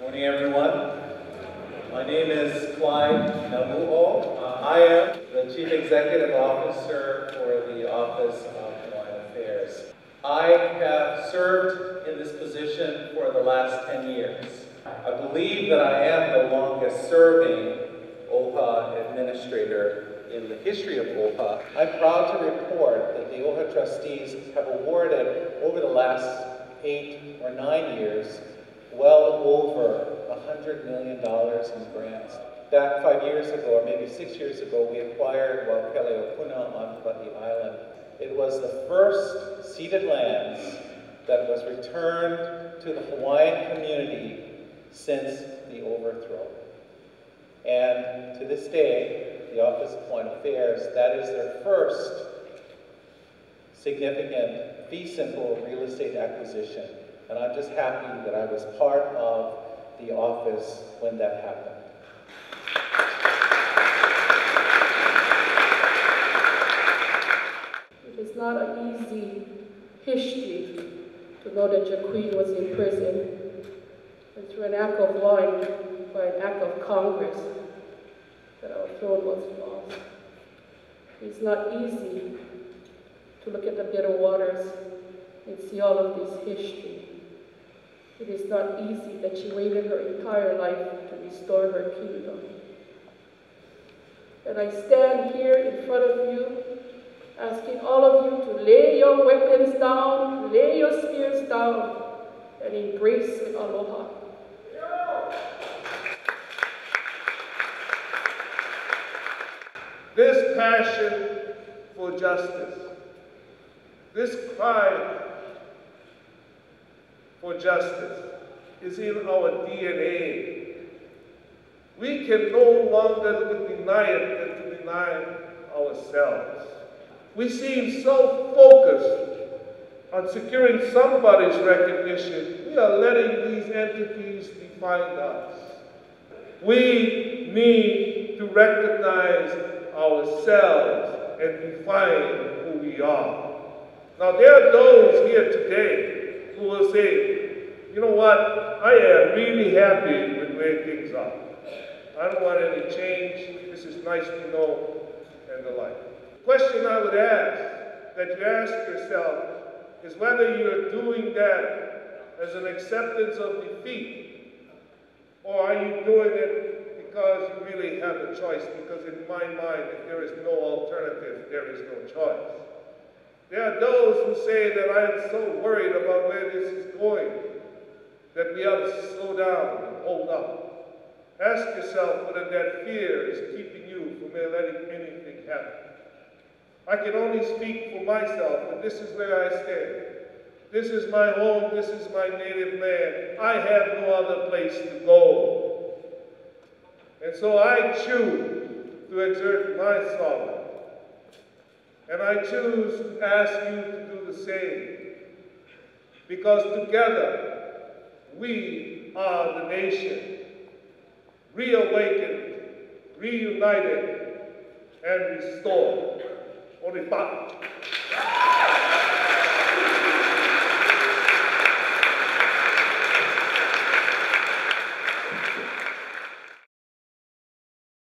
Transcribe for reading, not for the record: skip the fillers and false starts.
Morning, everyone. My name is Clyde Namu'o. I am the Chief Executive Officer for the Office of Hawaiian Affairs. I have served in this position for the last 10 years. I believe that I am the longest serving OHA administrator in the history of OHA. I'm proud to report that the OHA trustees have awarded over the last 8 or 9 years well over $100 million in grants. Back 5 years ago, or maybe 6 years ago, we acquired Waihe'e on Waihe'e Island. It was the first ceded lands that was returned to the Hawaiian community since the overthrow. And to this day, the Office of Hawaiian Affairs, that is their first significant fee simple real estate acquisition. And I'm just happy that I was part of the office when that happened. It is not an easy history to know that your queen was in prison, and through an act of law and by an act of Congress, that our throne was lost. It's not easy to look at the bitter waters and see all of this history. It is not easy that she waited her entire life to restore her kingdom. And I stand here in front of you, asking all of you to lay your weapons down, lay your spears down, and embrace aloha. This passion for justice, this cry for justice is in our DNA. We can no longer deny it than to deny ourselves. We seem so focused on securing somebody's recognition, we are letting these entities define us. We need to recognize ourselves and define who we are. Now, there are those here today who will say, you know what, I am really happy with where things are. I don't want any change, this is nice to know, and the like. The question I would ask, that you ask yourself, is whether you're doing that as an acceptance of defeat, or are you doing it because you really have a choice? Because in my mind, if there is no alternative, there is no choice. There are those who say that I am so worried about where this is going that we ought to slow down and hold up. Ask yourself whether that fear is keeping you from letting anything happen. I can only speak for myself, and this is where I stand. This is my home, this is my native land. I have no other place to go. And so I choose to exert my sovereignty. And I choose to ask you to do the same, because together we are the nation, reawakened, reunited, and restored. Only